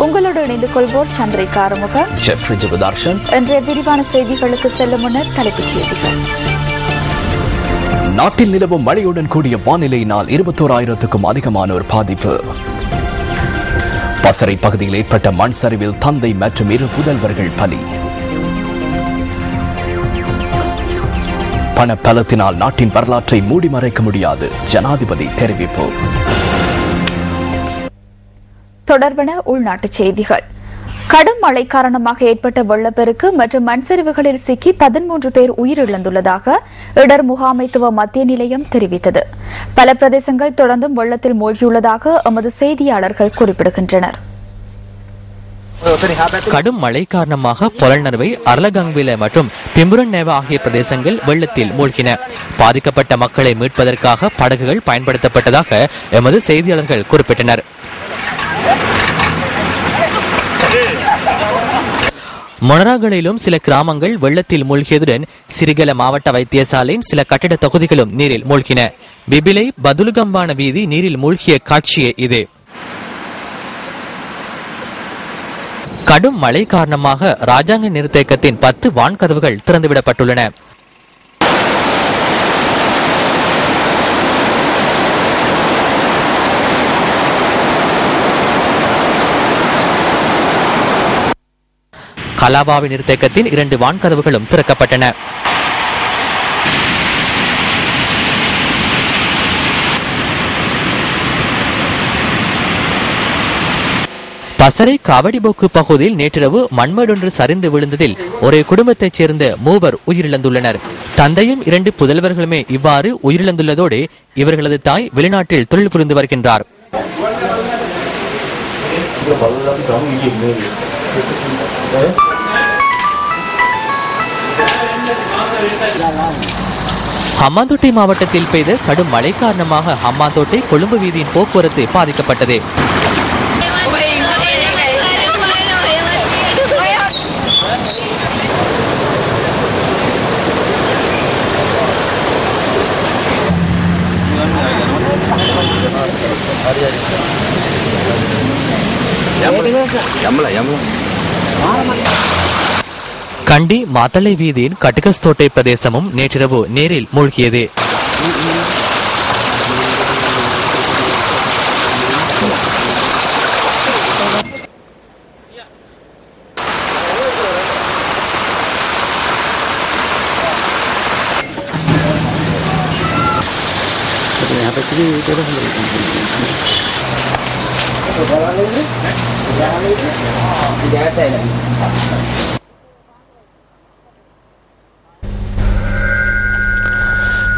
உங்களோடு இணைந்து கொள்வோர் சந்திரிகா ஆறுமுக, ஜெஃப்ரி ஜெபதார்ஷன். இன்றைய விரிவான செய்திகளுக்கு செல்லும் முன்னர் தலைப்புச் செய்திகள். நாட்டில் நிலவும் மழையுடன் கூடிய வானிலையினால் 21,000க்கும் அதிகமானோர் பாதிப்பு. பசறை பகுதியில் ஏற்பட்ட மண் சரிவில் தந்தை மற்றும் 2 புதல்வர்கள் பலி. பண பலத்தினால் நாட்டின் வரலாற்றை மூடி மறைக்க முடியாது, ஜனாதிபதி தெரிவிப்பு. தொடர்பன உள்நாட்டுச் செய்திகள். கடும் மழை காரணமாக ஏற்பட்ட வெள்ளப்பெருக்கு மற்றும் மண் சரிவுகளில் சிக்கி 13 பேர் உயிரிழந்துள்ளதாக இடர் முகாமைத்துவ மத்திய நிலையம் தெரிவித்தது. பல பிரதேசங்கள் தொடர்ந்தும் வெள்ளத்தில் மூழ்கியுள்ளதாக எமது செய்தியாளர்கள் குறிப்பிடுகின்றனர். கடும் மழை காரணமாக பொலனறுவை, அரலகங்வில மற்றும் பிம்புரநேவ ஆகிய பிரதேசங்கள் வெள்ளத்தில் மூழ்கின. பாதிக்கப்பட்ட மக்களை மீட்பதற்காக படகுகள் பயன்படுத்தப்பட்டதாக எமது செய்தியாளர்கள் குறிப்பிட்டனர். மொனராகலிலும் சில கிராமங்கள் வெள்ளத்தில் மூழ்கியதுடன் சிறிகல மாவட்ட வைத்தியசாலையின் சில கட்டிட தொகுதிகளும் நீரில் மூழ்கின. பிபிலை பதுலுகம்பான வீதி நீரில் மூழ்கிய காட்சியே இது. கடும் மழை காரணமாக ராஜாங்க நீர்த்தேக்கத்தின் 10 வான்கதவுகள் திறந்துவிடப்பட்டுள்ளன. கலாபாவி நீர்த்தேக்கத்தின் 2 வான்கதவுகளும் திறக்கப்பட்டன. பசறை காவடிபோக்கு பகுதியில் நேற்றிரவு மண்மேடொன்று சரிந்து விழுந்ததில் ஒரே குடும்பத்தைச் சேர்ந்த 3 உயிரிழந்துள்ளனர். தந்தையும் 2 புதல்வர்களுமே இவ்வாறு உயிரிழந்துள்ளதோடு இவர்களது தாய் வெளிநாட்டில் தொழில் புரிந்து வருகின்றார். ஹம்மாந்தோட்டை மாவட்டத்தில் பெய்த கடும் மழை காரணமாக ஹம்மாந்தோட்டை கொழும்பு வீதியின் போக்குவரத்து பாதிக்கப்பட்டது. கண்டி மாத்தளை வீதியின் கட்டுகஸ்தோட்டை பிரதேசமும் நேற்றிரவு நேரில் மூழ்கியது.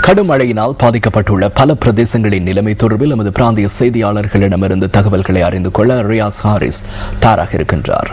கடும் மழையினால் பாதிக்கப்பட்டுள்ள பல பிரதேசங்களின் நிலைமை தொடர்பில் நமது பிராந்திய செய்தியாளர்களிடமிருந்து தகவல்களை அறிந்து கொள்ள ரியாஸ் ஹாரிஸ் தயாராக இருக்கின்றார்.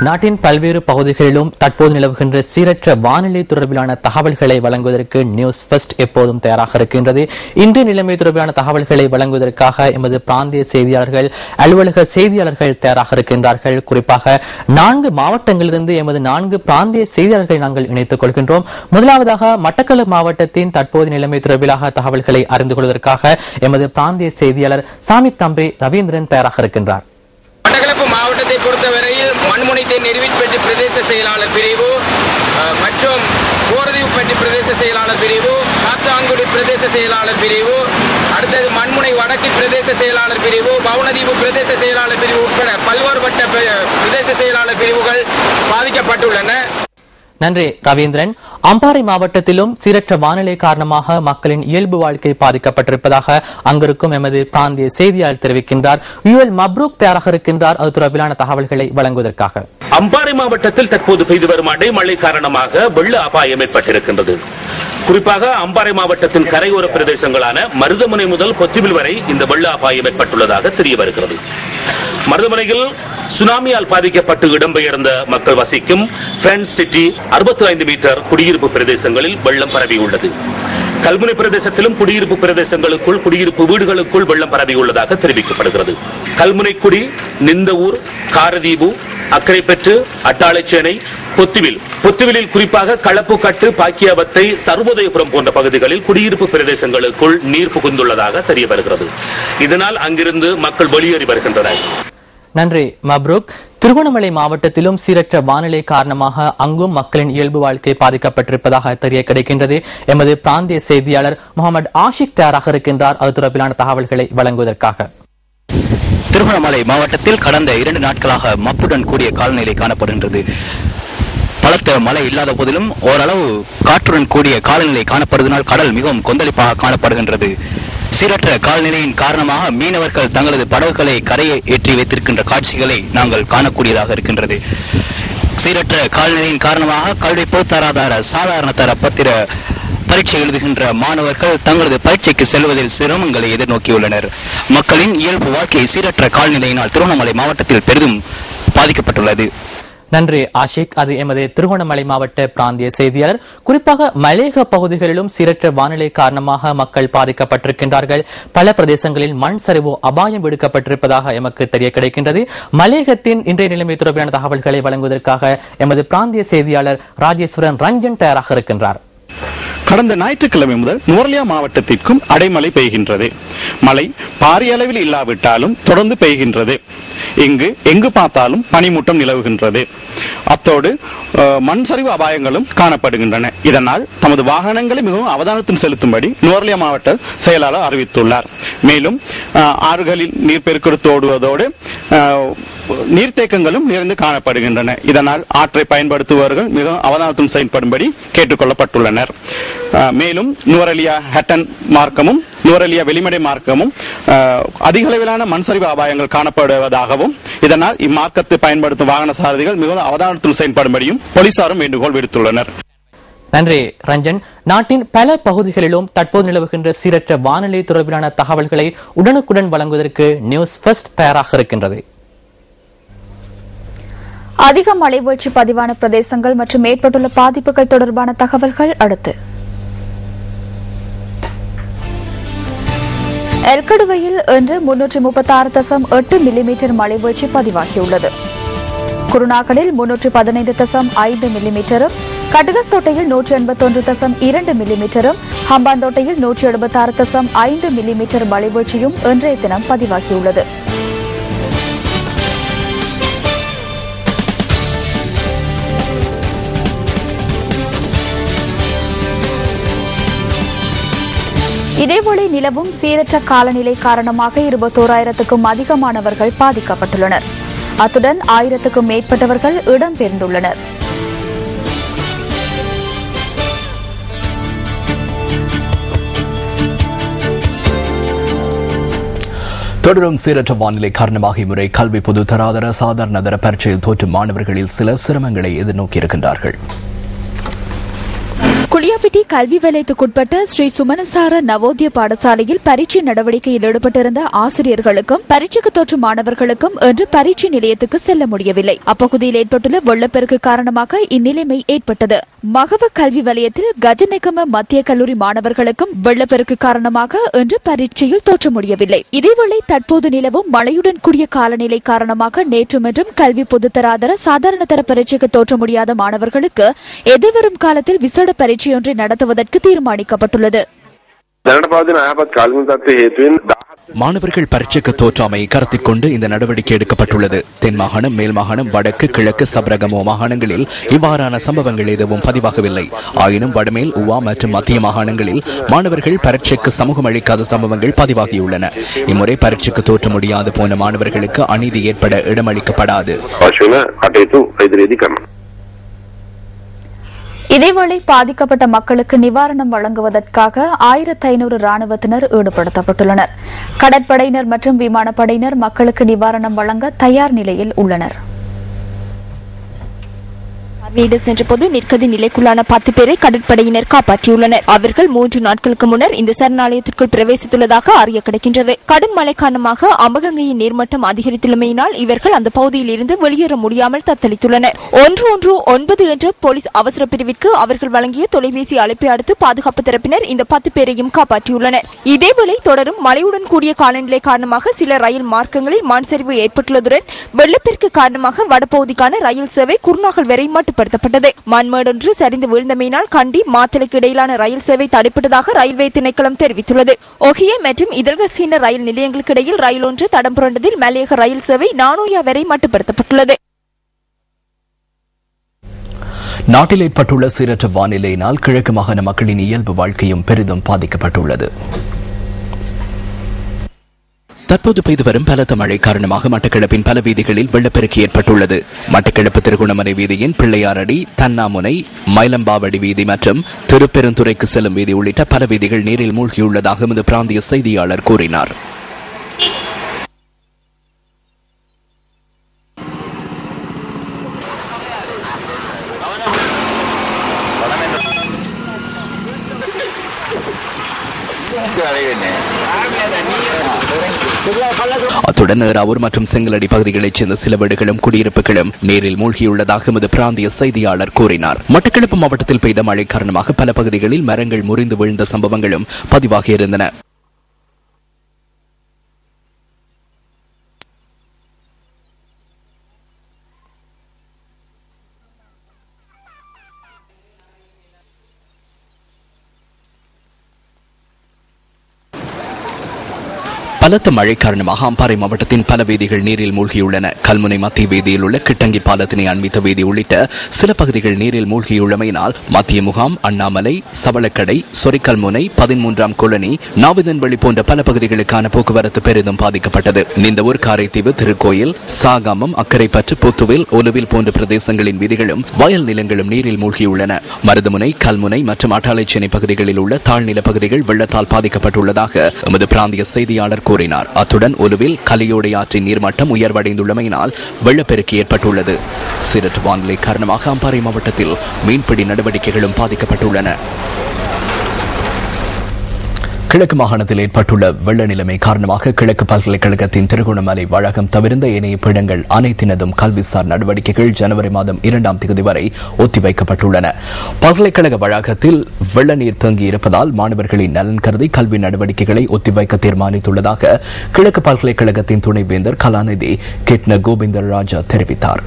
நாட்டின் பல்வேறு பகுதிகளிலும் தற்போது நிலவுகின்ற சீரற்ற வானிலை தொடர்பிலான தகவல்களை வழங்குவதற்கு நியூஸ் ஃபர்ஸ்ட் எப்போதும் தயாராக இருக்கின்றது. இன்று நிலைமை தொடர்பிலான தகவல்களை வழங்குவதற்காக எமது பிராந்திய செய்தியாளர்கள், அலுவலக செய்தியாளர்கள் தயாராக இருக்கின்றார்கள். குறிப்பாக 4 மாவட்டங்களிலிருந்து எமது 4 பிராந்திய செய்தியாளர்களை நாங்கள் இணைத்துக் கொள்கின்றோம். முதலாவதாக மட்டக்களப்பு மாவட்டத்தின் தற்போது நிலைமை தொடர்பிலாக தகவல்களை அறிந்து கொள்வதற்காக எமது பிராந்திய செய்தியாளர் சாமித் தம்பி ரவீந்திரன் தயாராக இருக்கின்றார். மட்டக்களப்பு மாவட்டத்தை பொறுத்தவரையில் மண்முனைத்தை நெருவிட்பட்டி பிரதேச செயலாளர் பிரிவு மற்றும் கோரதீவுப்பட்டி பிரதேச செயலாளர் பிரிவு, காத்தாங்குடி பிரதேச செயலாளர் பிரிவு, அடுத்தது மண்முனை வடக்கு பிரதேச செயலாளர் பிரிவு, பவுனதீவு பிரதேச செயலாளர் பிரிவு உட்பட பல்வேறுபட்ட பிரதேச செயலாளர் பிரிவுகள் பாதிக்கப்பட்டுள்ளன. நன்றி ரவீந்திரன். அம்பாறை மாவட்டத்திலும் சீரற்ற வானிலை காரணமாக மக்களின் இயல்பு வாழ்க்கை பாதிக்கப்பட்டிருப்பதாக அங்கிருக்கும் எமது பிராந்திய செய்தியாளர் தெரிவிக்கின்றார். யுஎல் மப்ரூக் தயாராக இருக்கின்றார். அது தொடர்பிலான தகவல்களை வழங்குவதற்காக. அம்பாறை மாவட்டத்தில் தற்போது பெய்து வரும் அடைமழை காரணமாக வெள்ள அபாயம் ஏற்பட்டிருக்கின்றது. குறிப்பாக அம்பாறை மாவட்டத்தின் கரையோர பிரதேசங்களான மருதமுனை முதல் கொத்திவில் வரை இந்த வெள்ள அபாயம் ஏற்பட்டுள்ளதாக தெரிய வருகிறது. மருதமுனையில் சுனாமியால் பாதிக்கப்பட்டு இடம்பெயர்ந்த மக்கள் வசிக்கும் பிரெண்ட் சிட்டி 65 மீட்டர் குடியிருப்பு பிரதேசங்களில் வெள்ளம் பரவியுள்ளது. கல்முனை பிரதேசத்திலும் குடியிருப்பு பிரதேசங்களுக்குள் குடியிருப்பு வீடுகளுக்குள் வெள்ளம் பரவியுள்ளதாக தெரிவிக்கப்படுகிறது. கல்முனைக்குடி, நிந்தவூர், காரதீபு, அக்கரைப்பற்று, அட்டாளைச்சேனை, பொத்துவிலில் குறிப்பாக களப்புக்கட்டு, பாக்கியாவத்தை, சர்வோதயபுரம் போன்ற பகுதிகளில் குடியிருப்பு பிரதேசங்களுக்குள் நீர் புகுந்துள்ளதாக தெரிய வருகிறது. இதனால் அங்கிருந்து மக்கள் வெளியேறி வருகின்றனர். நன்றி மப்ரூக். திருகோணமலை மாவட்டத்திலும் சீரற்ற வானிலை காரணமாக அங்கும் மக்களின் இயல்பு வாழ்க்கை பாதிக்கப்பட்டிருப்பதாக தெரிய கிடைக்கின்றது. எமது பிராந்திய செய்தியாளர் முகமது ஆஷிக் தயாராக இருக்கின்றார். அது தொடர்பிலான தகவல்களை வழங்குவதற்காக. திருகோணமலை மாவட்டத்தில் கடந்த 2 நாட்களாக மப்புடன் கூடிய காலநிலை காணப்படுகின்றது. பலத்த மழை இல்லாத போதிலும் ஓரளவு காற்றுடன் கூடிய காலநிலை காணப்படுவதனால் கடல் மிகவும் கொந்தளிப்பாக காணப்படுகின்றது. சீரற்ற காலநிலையின் காரணமாக மீனவர்கள் தங்களது படகுகளை கரையை ஏற்றி வைத்திருக்கின்ற காட்சிகளை நாங்கள் காணக்கூடியதாக இருக்கின்றது. சீரற்ற காலநிலையின் காரணமாக கல்வி பொதுத்தராதார சாதாரண தர பத்திர பரீட்சை எழுதுகின்ற மாணவர்கள் தங்களது பரீட்சைக்கு செல்வதில் சிரமங்களை எதிர்நோக்கியுள்ளனர். மக்களின் இயல்பு வாழ்க்கை சீரற்ற காலநிலையினால் திருவண்ணாமலை மாவட்டத்தில் பெரிதும் பாதிக்கப்பட்டுள்ளது. நன்றி ஆஷிக். அது எமது திருகோணமலை மாவட்ட பிராந்திய செய்தியாளர். குறிப்பாக மலையக பகுதிகளிலும் சீரற்ற வானிலை காரணமாக மக்கள் பாதிக்கப்பட்டிருக்கின்றார்கள். பல பிரதேசங்களில் மண் சரிவு அபாயம் விடுக்கப்பட்டிருப்பதாக எமக்கு தெரிய கிடைக்கின்றது. மலையகத்தின் இன்றைய நிலைமை தொடர்பான தகவல்களை வழங்குவதற்காக எமது பிராந்திய செய்தியாளர் ராஜேஸ்வரன் ரஞ்சன் தயாராக இருக்கின்றார். கடந்த ஞாயிற்றுக்கிழமை முதல் நுவரெலியா மாவட்டத்திற்கும் அடைமழை பெய்கின்றது. மழை பாரிய அளவில் இல்லாவிட்டாலும் தொடர்ந்து பெய்கின்றது. எங்கு பார்த்தாலும் பனிமூட்டம் நிலவுகின்றது. அத்தோடு மண் சரிவு அபாயங்களும் காணப்படுகின்றன. இதனால் தமது வாகனங்களை மிகவும் அவதானத்துடன் செலுத்தும்படி நுவரெலியா மாவட்ட செயலாளர் அறிவித்துள்ளார். மேலும் ஆறுகளில் நீர் பெருக்கெடுத்து ஓடுவதோடு நீர்த்தேக்கங்களும் நிறைந்து காணப்படுகின்றன. இதனால் ஆற்றை பயன்படுத்துபவர்கள் மிகவும் அவதானத்துடன் செயல்படும்படி கேட்டுக்கொள்ளப்பட்டுள்ளனர். மேலும் நுவரெலியா ஹட்டன் மார்க்கமும் நுவரெலியா வெளிமடை மார்க்கமும் அதிக அளவிலான மண்சரிவு அபாயங்கள் காணப்படுவதாகவும் இதனால் இம்மார்க்கத்தை பயன்படுத்தும் வாகன சாரதிகள் மிகவும் அவதானத்துடன் செயல்படும்படியும் போலீசாரும் வேண்டுகோள் விடுத்துள்ளனர். நன்றி ரஞ்சன். நாட்டின் பல பகுதிகளிலும் தற்போது நிலவுகின்ற சீரற்ற வானிலை தொடர்பிலான தகவல்களை உடனுக்குடன் வழங்குவதற்கு நியூஸ் ஃபர்ஸ்ட் தயாராக இருக்கின்றது. அதிக மழை வீழ்ச்சி பதிவான பிரதேசங்கள் மற்றும் ஏற்பட்டுள்ள பாதிப்புகள் தொடர்பான தகவல்கள் அடுத்து. எல்கடுவையில் இன்று 336.8 மில்லிமீட்டர் மழை வீழ்ச்சி பதிவாகியுள்ளது. குருநாகலில் 315.5 மில்லிமீட்டரும், கட்டகஸ்தோட்டையில் 181.2 மில்லிமீட்டரும், ஹம்பாந்தோட்டையில் 176.5 மில்லிமீட்டர் மழை வீழ்ச்சியும் இன்றைய தினம் பதிவாகியுள்ளது. இதேவேளை நிலவும் சீரற்ற காலநிலை காரணமாக 21,000க்கும் அதிகமானவர்கள் பாதிக்கப்பட்டுள்ளனர். அத்துடன் 1000க்கும் மேற்பட்டவர்கள் இடம்பெயர்ந்துள்ளனர். தொடரும் சீரற்ற வானிலை காரணமாக இம்முறை கல்வி பொது தராதர சாதாரண தர பரீட்சையில் தோற்றும் மாணவர்களில் சிலர் சிரமங்களை எதிர்நோக்கியிருக்கின்றார்கள். குளியாப்பிட்டி கல்வி வலயத்துக்குட்பட்ட ஸ்ரீ சுமனசார நவோதய பாடசாலையில் பரீட்சை நடவடிக்கையில் ஈடுபட்டிருந்த ஆசிரியர்களுக்கும் பரீட்சைக்கு தோற்றும் மாணவர்களுக்கும் இன்று பரீட்சை நிலையத்துக்கு செல்ல முடியவில்லை. அப்பகுதியில் ஏற்பட்டுள்ள வெள்ளப்பெருக்கு காரணமாக இந்நிலைமை ஏற்பட்டது. மகவ கல்வி வலயத்தில் கஜநெகம மத்திய கல்லூரி மாணவர்களுக்கும் வெள்ளப்பெருக்கு காரணமாக இன்று பரீட்சையில் தோற்ற முடியவில்லை. இதேவேளை தற்போது நிலவும் மழையுடன் கூடிய காலநிலை காரணமாக நேற்று மற்றும் கல்வி பொதுத்தராதர சாதாரண தர பரீட்சைக்கு தோற்ற முடியாத மாணவர்களுக்கு எதிர்வரும் காலத்தில் விசேட பரீட்சையொன்றை நடத்துவதற்கு தீர்மானிக்கப்பட்டுள்ளது. மாணவர்கள் பரீட்சைக்கு தோற்றாமை கருத்தில் கொண்டு இந்த நடவடிக்கை எடுக்கப்பட்டுள்ளது. தென் மாகாணம், மேல் மாகாணம், வடக்கு, கிழக்கு, சப்ரகமோ மாகாணங்களில் இவ்வாறான சம்பவங்கள் எதுவும் பதிவாகவில்லை. ஆயினும் வடமேல், உவா மற்றும் மத்திய மாகாணங்களில் மாணவர்கள் பரீட்சைக்கு சமூகம் அளிக்காத சம்பவங்கள் பதிவாகியுள்ளன. இம்முறை பரீட்சைக்கு தோற்ற முடியாது போன மாணவர்களுக்கு அநீதி ஏற்பட இடமளிக்கப்படாது. இதேவேளை பாதிக்கப்பட்ட மக்களுக்கு நிவாரணம் வழங்குவதற்காக 1500 ராணுவத்தினர் ஈடுபடுத்தப்பட்டுள்ளனர். கடற்படையினர் மற்றும் விமானப்படையினர் மக்களுக்கு நிவாரணம் வழங்க தயார் நிலையில் உள்ளனர். வீடு சென்றபோது நிற்கதி நிலைக்குள்ளான 10 பேரை கடற்படையினர் காப்பாற்றியுள்ளனர். அவர்கள் 3 நாட்களுக்கு முன்னர் இந்த சரணாலயத்திற்குள் பிரவேசித்துள்ளதாக அறிய கிடைக்கின்றது. கடும் மழை காரணமாக அம்பகங்கையின் நீர்மட்டம் அதிகரித்துள்ளமையினால் இவர்கள் அந்த பகுதியில் இருந்து வெளியேற முடியாமல் தத்தளித்துள்ளனர். 119 என்ற போலீஸ் அவசர பிரிவிற்கு அவர்கள் வழங்கிய தொலைபேசி அழைப்பை அடுத்து பாதுகாப்பு தரப்பினர் இந்த 10 பேரையும் காப்பாற்றியுள்ளனர். இதேவேளை தொடரும் மழையுடன் கூடிய காலநிலை காரணமாக சில ரயில் மார்க்கங்களில் மண் சரிவு ஏற்பட்டுள்ளதுடன் வெள்ளப்பெருக்கு காரணமாக வடபகுதிக்கான ரயில் சேவை குருநாகல் வரை மட்டுப்படுத்தப்பட்டது. மண்மேடொன்று சரிந்து வீழ்ந்தமையினால் கண்டி மாத்தளைக்கு இடையிலான ரயில் சேவை தடைப்பட்டதாக ரயில்வே திணைக்களம் தெரிவித்துள்ளது. ஒகிய மற்றும் இதழ்கசீன ரயில் நிலையங்களுக்கு இடையில் ரயில் ஒன்று தடம் புரண்டதில் மலையக ரயில் சேவை நானோயா வரை மட்டுப்படுத்தப்பட்டுள்ளது. நாட்டில் ஏற்பட்டுள்ள சீரற்ற வானிலையினால் கிழக்கு மாகாண மக்களின் இயல்பு வாழ்க்கையும் பெரிதும் பாதிக்கப்பட்டுள்ளது. தற்போது பெய்து வரும் பலத்த மழை காரணமாக மட்டக்களப்பின் பல வீதிகளில் வெள்ளப்பெருக்கு ஏற்பட்டுள்ளது. மட்டக்களப்பு திருகோணமலை வீதியின் பிள்ளையாரடி, தன்னாமுனை, மயிலம்பாவடி வீதி மற்றும் திருப்பெருந்துறைக்கு செல்லும் வீதி உள்ளிட்ட பல வீதிகள் நீரில் மூழ்கியுள்ளதாக எமது பிராந்திய செய்தியாளர் கூறினார். அத்துடன் ஏறாவூர் மற்றும் செங்கலடி பகுதிகளைச் சேர்ந்த சில வீடுகளும் குடியிருப்புகளும் நீரில் மூழ்கியுள்ளதாக எமது பிராந்திய செய்தியாளர் கூறினார். மட்டக்களப்பு மாவட்டத்தில் பெய்த மழை காரணமாக பல பகுதிகளில் மரங்கள் முறிந்து விழுந்த சம்பவங்களும் பதிவாகியிருந்தன. பலத்த மழை காரணமாக அம்பாறை மாவட்டத்தின் பல வீதிகள் நீரில் மூழ்கியுள்ளன. கல்முனை மத்திய வீதியில் உள்ள கிட்டங்கி பாலத்தினை அண்மித்த வீதி உள்ளிட்ட சில பகுதிகள் நீரில் மூழ்கியுள்ளமையினால் மத்திய முகாம், அண்ணாமலை, சவளக்கடை, சொரிக்கல்முனை, 13ஆம் கொலனி, நாவிதன்வெளி போன்ற பல பகுதிகளுக்கான போக்குவரத்து பெரிதும் பாதிக்கப்பட்டது. நிந்தவூர், காரைத்தீவு, திருக்கோயில், சாகாமம், அக்கரைப்பற்று, புத்துவில், ஒலுவில் போன்ற பிரதேசங்களின் வீதிகளும் வயல் நிலங்களும் நீரில் மூழ்கியுள்ளன. மருதமுனை, கல்முனை மற்றும் அட்டாளைச்சேனை பகுதிகளில் உள்ள தாழ்நில பகுதிகள் வெள்ளத்தால் பாதிக்கப்பட்டுள்ளதாக எமது பிராந்திய செய்தியாளர் கூறினார். அத்துடன் ஒலுவில் கலியோடை ஆற்றின் நீர்மட்டம் உயர்வடைந்துள்ளமையினால் வெள்ளப்பெருக்கு ஏற்பட்டுள்ளது. சீரற்ற வானிலை காரணமாக அம்பாறை மாவட்டத்தில் மீன்பிடி நடவடிக்கைகளும் பாதிக்கப்பட்டுள்ளன. கிழக்கு மாகாணத்தில் ஏற்பட்டுள்ள வெள்ள நிலைமை காரணமாக கிழக்கு பல்கலைக்கழகத்தின் திருகோணமலை வளாகம் தவிர்ந்த ஏனைய இடங்கள் அனைத்தினதும் கல்விசார் நடவடிக்கைகள் ஜனவரி மாதம் 2ஆம் தேதி வரை ஒத்திவைக்கப்பட்டுள்ளன. பல்கலைக்கழக வளாகத்தில் வெள்ள நீர் தேங்கியிருப்பதால் மாணவர்களின் நலன் கருதி கல்வி நடவடிக்கைகளை ஒத்திவைக்க தீர்மானித்துள்ளதாக கிழக்கு பல்கலைக்கழகத்தின் துணைவேந்தர் கலாநிதி கிட்ன கோவிந்தர் ராஜா தெரிவித்தார்.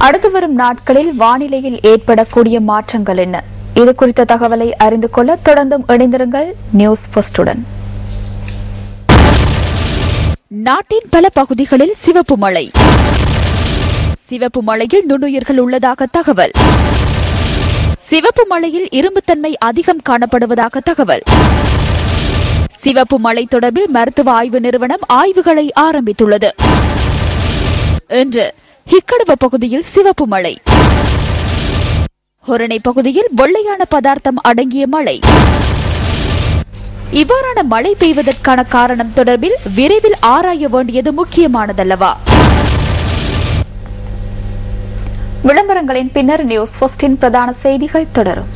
அடுத்து வரும் நாட்களில் வானிலையில் ஏற்படக்கூடிய மாற்றங்கள் என்ன? இது குறித்த தகவலை அறிந்து கொள்ள தொடர்ந்தும் இணைந்திருங்கள் நியூஸ் ஃபர்ஸ்டுடன். நாட்டின் பல பகுதிகளில் சிவப்பு மழை. சிவப்பு மழையில் நுண்ணுயிர்கள் உள்ளதாக தகவல். சிவப்பு மழையில் இரும்புத்தன்மை அதிகம் காணப்படுவதாக தகவல். சிவப்பு மழை தொடர்பில் மருத்துவ ஆய்வு நிறுவனம் ஆய்வுகளை ஆரம்பித்துள்ளது. இன்று ஹிக்கடுவ பகுதியில் சிவப்பு மழை. ஹொரணை பகுதியில் வெள்ளையான பதார்த்தம் அடங்கிய மழை. இவ்வாறான மழை பெய்வதற்கான காரணம் தொடர்பில் விரைவில் ஆராய வேண்டியது முக்கியமானதல்லவா? விளம்பரங்களின் பின்னர் நியூஸ் ஃபர்ஸ்டின் பிரதான செய்திகள் தொடரும்.